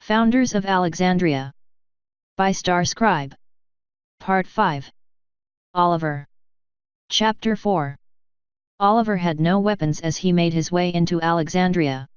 Founders of Alexandria. By Star Scribe. Part 5. Oliver. Chapter 4. Oliver had no weapons as he made his way into Alexandria.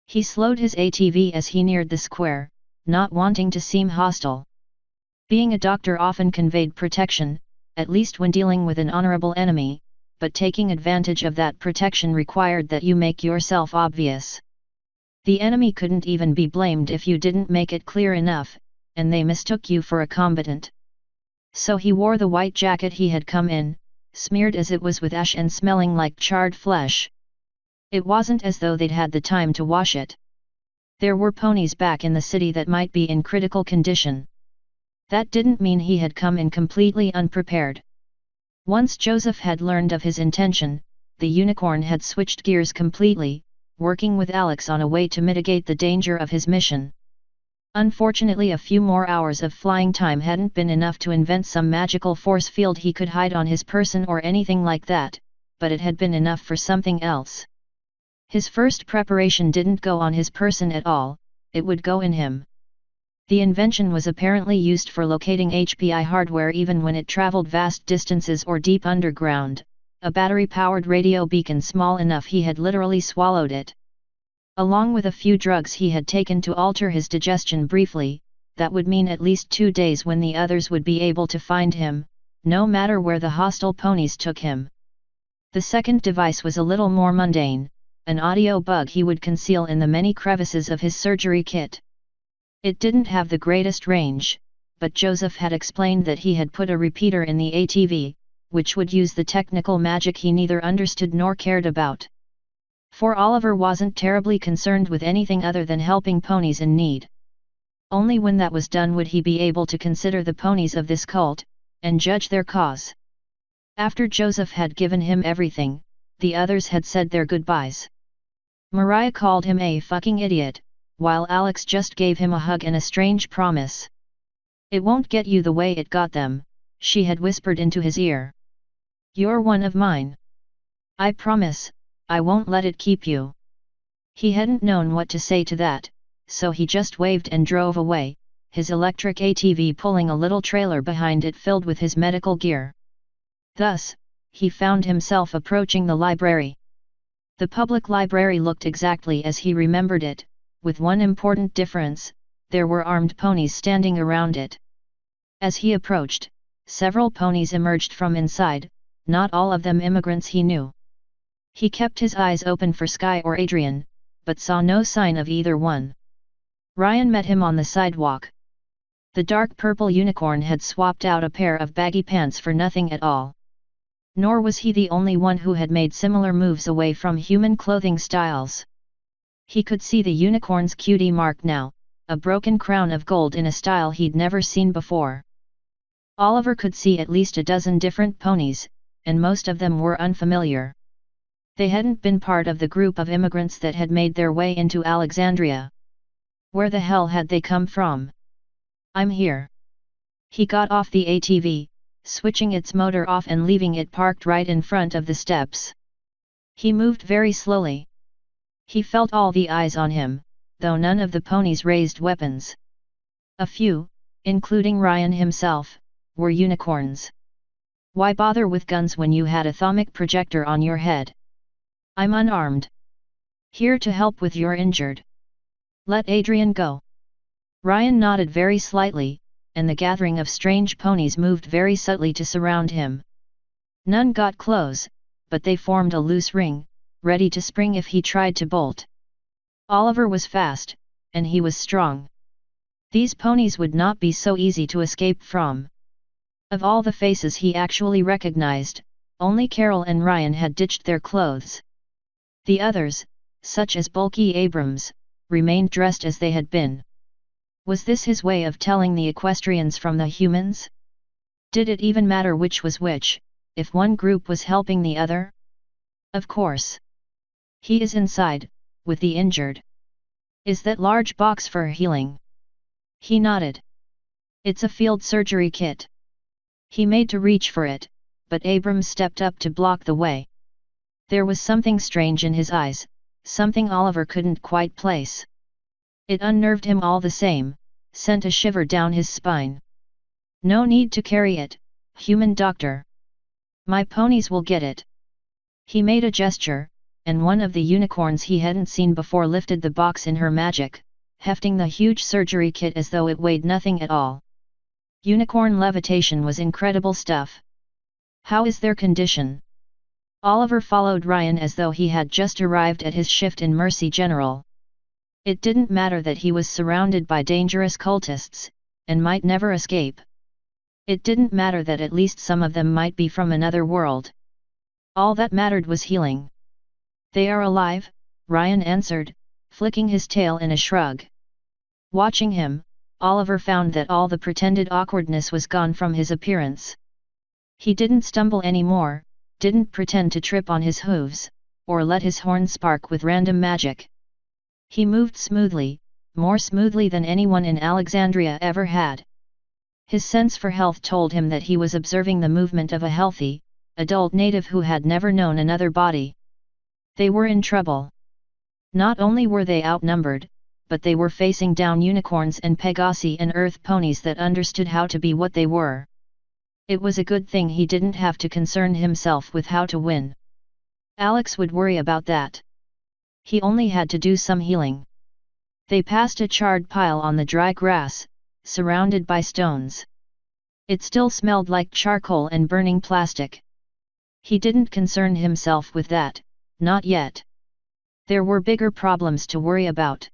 He slowed his ATV as he neared the square, not wanting to seem hostile. Being a doctor often conveyed protection, at least when dealing with an honorable enemy, but taking advantage of that protection required that you make yourself obvious. The enemy couldn't even be blamed if you didn't make it clear enough, and they mistook you for a combatant. So he wore the white jacket he had come in, smeared as it was with ash and smelling like charred flesh. It wasn't as though they'd had the time to wash it. There were ponies back in the city that might be in critical condition. That didn't mean he had come in completely unprepared. Once Joseph had learned of his intention, the unicorn had switched gears completely, working with Alex on a way to mitigate the danger of his mission. Unfortunately, a few more hours of flying time hadn't been enough to invent some magical force field he could hide on his person or anything like that, but it had been enough for something else. His first preparation didn't go on his person at all, it would go in him. The invention was apparently used for locating HPI hardware even when it traveled vast distances or deep underground, a battery-powered radio beacon small enough he had literally swallowed it. Along with a few drugs he had taken to alter his digestion briefly, that would mean at least 2 days when the others would be able to find him, no matter where the hostile ponies took him. The second device was a little more mundane, an audio bug he would conceal in the many crevices of his surgery kit. It didn't have the greatest range, but Joseph had explained that he had put a repeater in the ATV, which would use the technical magic he neither understood nor cared about. For Oliver wasn't terribly concerned with anything other than helping ponies in need. Only when that was done would he be able to consider the ponies of this cult, and judge their cause. After Joseph had given him everything, the others had said their goodbyes. Mariah called him a fucking idiot, while Alex just gave him a hug and a strange promise. "It won't get you the way it got them," she had whispered into his ear. "You're one of mine. I promise, I won't let it keep you." He hadn't known what to say to that, so he just waved and drove away, his electric ATV pulling a little trailer behind it filled with his medical gear. Thus, he found himself approaching the library. The public library looked exactly as he remembered it, with one important difference: there were armed ponies standing around it. As he approached, several ponies emerged from inside, not all of them immigrants he knew. He kept his eyes open for Sky or Adrian, but saw no sign of either one. Ryan met him on the sidewalk. The dark purple unicorn had swapped out a pair of baggy pants for nothing at all. Nor was he the only one who had made similar moves away from human clothing styles. He could see the unicorn's cutie mark now, a broken crown of gold in a style he'd never seen before. Oliver could see at least a dozen different ponies, and most of them were unfamiliar. They hadn't been part of the group of immigrants that had made their way into Alexandria. Where the hell had they come from? "I'm here." He got off the ATV, switching its motor off and leaving it parked right in front of the steps. He moved very slowly. He felt all the eyes on him, though none of the ponies raised weapons. A few, including Ryan himself, were unicorns. Why bother with guns when you had a atomic projector on your head? "I'm unarmed. Here to help with your injured. Let Adrian go." Ryan nodded very slightly, and the gathering of strange ponies moved very subtly to surround him. None got close, but they formed a loose ring, ready to spring if he tried to bolt. Oliver was fast, and he was strong. These ponies would not be so easy to escape from. Of all the faces he actually recognized, only Carol and Ryan had ditched their clothes. The others, such as bulky Abrams, remained dressed as they had been. Was this his way of telling the equestrians from the humans? Did it even matter which was which, if one group was helping the other? Of course. "He is inside, with the injured. Is that large box for healing?" He nodded. "It's a field surgery kit." He made to reach for it, but Abrams stepped up to block the way. There was something strange in his eyes, something Oliver couldn't quite place. It unnerved him all the same, sent a shiver down his spine. No need to carry it, human doctor. My ponies will get it. He made a gesture, and one of the unicorns he hadn't seen before lifted the box in her magic, hefting the huge surgery kit as though it weighed nothing at all. Unicorn levitation was incredible stuff. How is their condition? Oliver followed Ryan as though he had just arrived at his shift in Mercy General. It didn't matter that he was surrounded by dangerous cultists, and might never escape. It didn't matter that at least some of them might be from another world. All that mattered was healing. They are alive, Ryan answered, flicking his tail in a shrug. Watching him, Oliver found that all the pretended awkwardness was gone from his appearance. He didn't stumble anymore, didn't pretend to trip on his hooves, or let his horn spark with random magic. He moved smoothly, more smoothly than anyone in Alexandria ever had. His sense for health told him that he was observing the movement of a healthy, adult native who had never known another body. They were in trouble. Not only were they outnumbered, but they were facing down unicorns and Pegasi and earth ponies that understood how to be what they were. It was a good thing he didn't have to concern himself with how to win. Alex would worry about that. He only had to do some healing. They passed a charred pile on the dry grass, surrounded by stones. It still smelled like charcoal and burning plastic. He didn't concern himself with that, not yet. There were bigger problems to worry about.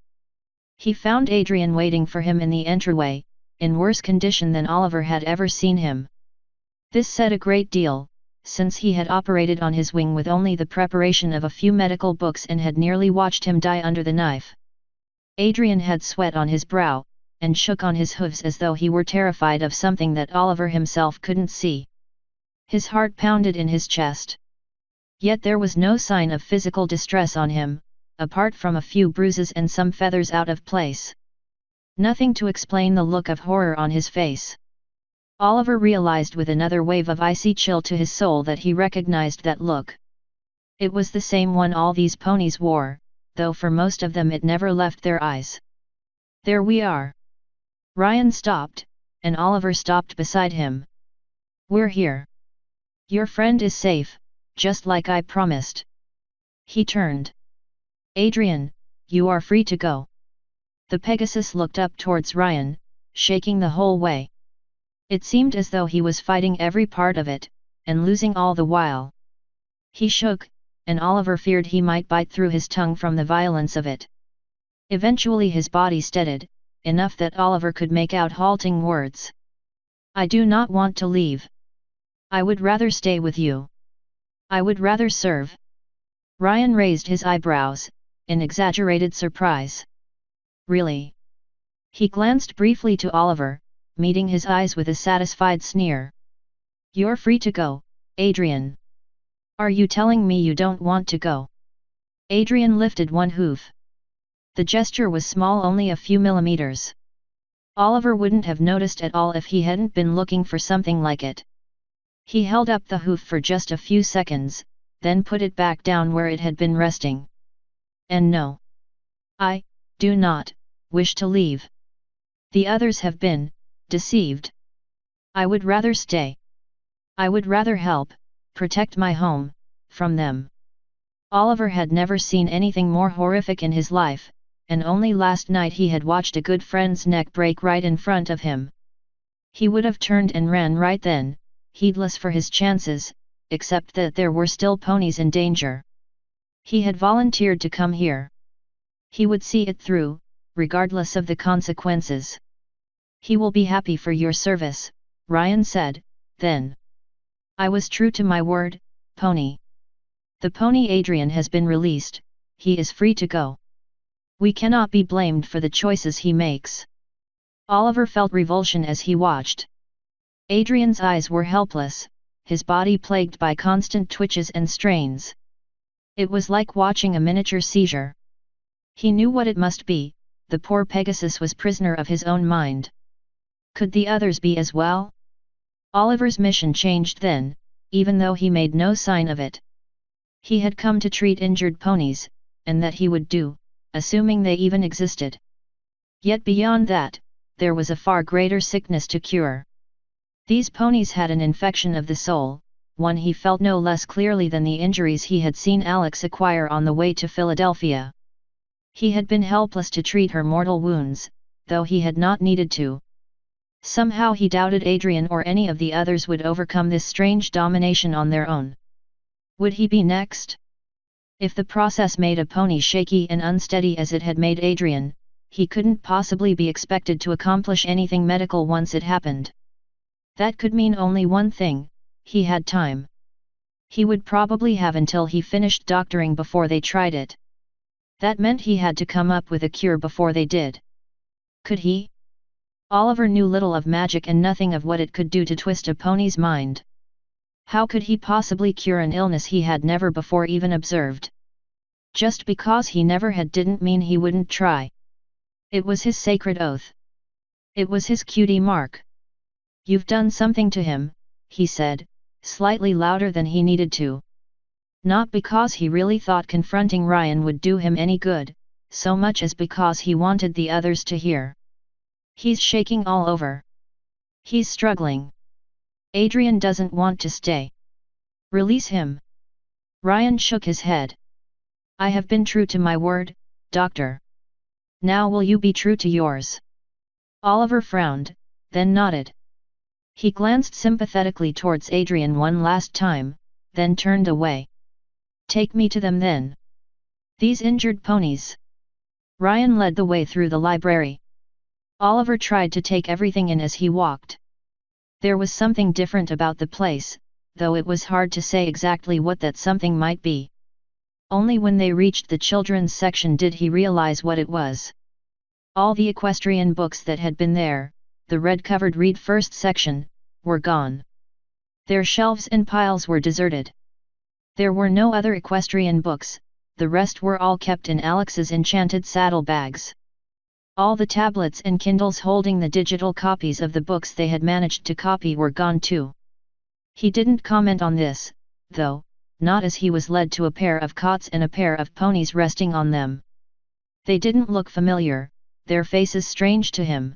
He found Adrian waiting for him in the entryway, in worse condition than Oliver had ever seen him. This said a great deal, since he had operated on his wing with only the preparation of a few medical books and had nearly watched him die under the knife. Adrian had sweat on his brow, and shook on his hooves as though he were terrified of something that Oliver himself couldn't see. His heart pounded in his chest. Yet there was no sign of physical distress on him, apart from a few bruises and some feathers out of place. Nothing to explain the look of horror on his face. Oliver realized with another wave of icy chill to his soul that he recognized that look. It was the same one all these ponies wore, though for most of them it never left their eyes. There we are. Ryan stopped, and Oliver stopped beside him. We're here. Your friend is safe, just like I promised. He turned. Adrian, you are free to go. The Pegasus looked up towards Ryan, shaking the whole way. It seemed as though he was fighting every part of it, and losing all the while. He shook, and Oliver feared he might bite through his tongue from the violence of it. Eventually his body steadied, enough that Oliver could make out halting words. I do not want to leave. I would rather stay with you. I would rather serve. Ryan raised his eyebrows, in exaggerated surprise. Really? He glanced briefly to Oliver, meeting his eyes with a satisfied sneer. You're free to go, Adrian. Are you telling me you don't want to go? Adrian lifted one hoof. The gesture was small, only a few millimeters. Oliver wouldn't have noticed at all if he hadn't been looking for something like it. He held up the hoof for just a few seconds, then put it back down where it had been resting. And no. I do not wish to leave. The others have been deceived. I would rather stay. I would rather help protect my home from them. Oliver had never seen anything more horrific in his life, and only last night he had watched a good friend's neck break right in front of him. He would have turned and ran right then, heedless for his chances, except that there were still ponies in danger. He had volunteered to come here. He would see it through, regardless of the consequences. He will be happy for your service, Ryan said, then. I was true to my word, pony. The pony Adrian has been released, he is free to go. We cannot be blamed for the choices he makes. Oliver felt revulsion as he watched. Adrian's eyes were helpless, his body plagued by constant twitches and strains. It was like watching a miniature seizure. He knew what it must be, the poor Pegasus was prisoner of his own mind. Could the others be as well? Oliver's mission changed then, even though he made no sign of it. He had come to treat injured ponies, and that he would do, assuming they even existed. Yet beyond that, there was a far greater sickness to cure. These ponies had an infection of the soul, one he felt no less clearly than the injuries he had seen Alex acquire on the way to Philadelphia. He had been helpless to treat her mortal wounds, though he had not needed to. Somehow he doubted Adrian or any of the others would overcome this strange domination on their own. Would he be next? If the process made a pony shaky and unsteady as it had made Adrian, he couldn't possibly be expected to accomplish anything medical once it happened. That could mean only one thing: he had time. He would probably have until he finished doctoring before they tried it. That meant he had to come up with a cure before they did. Could he? Oliver knew little of magic and nothing of what it could do to twist a pony's mind. How could he possibly cure an illness he had never before even observed? Just because he never had didn't mean he wouldn't try. It was his sacred oath. It was his cutie mark. "You've done something to him," he said, slightly louder than he needed to. Not because he really thought confronting Ryan would do him any good, so much as because he wanted the others to hear. "He's shaking all over. He's struggling. Adrian doesn't want to stay. Release him." Ryan shook his head. "I have been true to my word, Doctor. Now will you be true to yours?" Oliver frowned, then nodded. He glanced sympathetically towards Adrian one last time, then turned away. "Take me to them then. These injured ponies." Ryan led the way through the library. Oliver tried to take everything in as he walked. There was something different about the place, though it was hard to say exactly what that something might be. Only when they reached the children's section did he realize what it was. All the equestrian books that had been there, the red-covered read first section, were gone. Their shelves and piles were deserted. There were no other equestrian books, the rest were all kept in Alex's enchanted saddlebags. All the tablets and Kindles holding the digital copies of the books they had managed to copy were gone too. He didn't comment on this, though, not as he was led to a pair of cots and a pair of ponies resting on them. They didn't look familiar, their faces strange to him.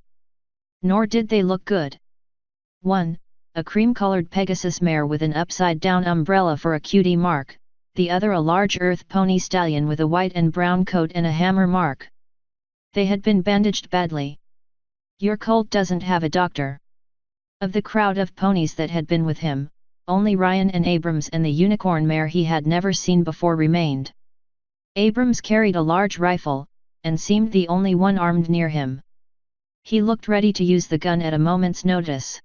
Nor did they look good. One, a cream-colored Pegasus mare with an upside-down umbrella for a cutie mark, the other a large earth pony stallion with a white and brown coat and a hammer mark. They had been bandaged badly. "Your colt doesn't have a doctor." Of the crowd of ponies that had been with him, only Ryan and Abrams and the unicorn mare he had never seen before remained. Abrams carried a large rifle, and seemed the only one armed near him. He looked ready to use the gun at a moment's notice.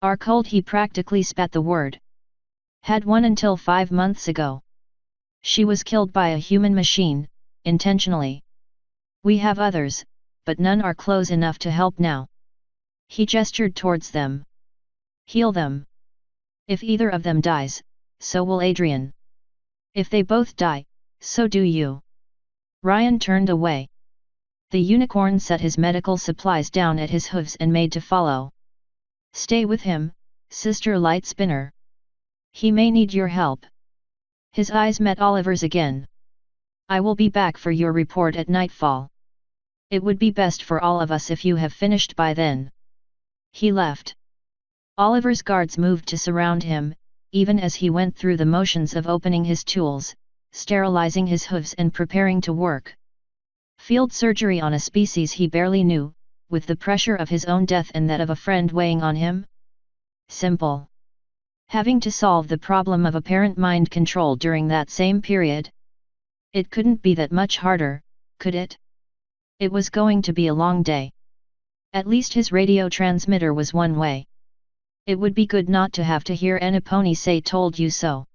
"Our colt," he practically spat the word. "Had one until 5 months ago. She was killed by a human machine, intentionally. We have others, but none are close enough to help now." He gestured towards them. "Heal them. If either of them dies, so will Adrian. If they both die, so do you." Ryan turned away. The unicorn set his medical supplies down at his hooves and made to follow. "Stay with him, Sister Lightspinner. He may need your help." His eyes met Oliver's again. "I will be back for your report at nightfall. It would be best for all of us if you have finished by then." He left. Oliver's guards moved to surround him, even as he went through the motions of opening his tools, sterilizing his hooves and preparing to work. Field surgery on a species he barely knew, with the pressure of his own death and that of a friend weighing on him? Simple. Having to solve the problem of apparent mind control during that same period? It couldn't be that much harder, could it? It was going to be a long day. At least his radio transmitter was one way. It would be good not to have to hear any pony say "told you so."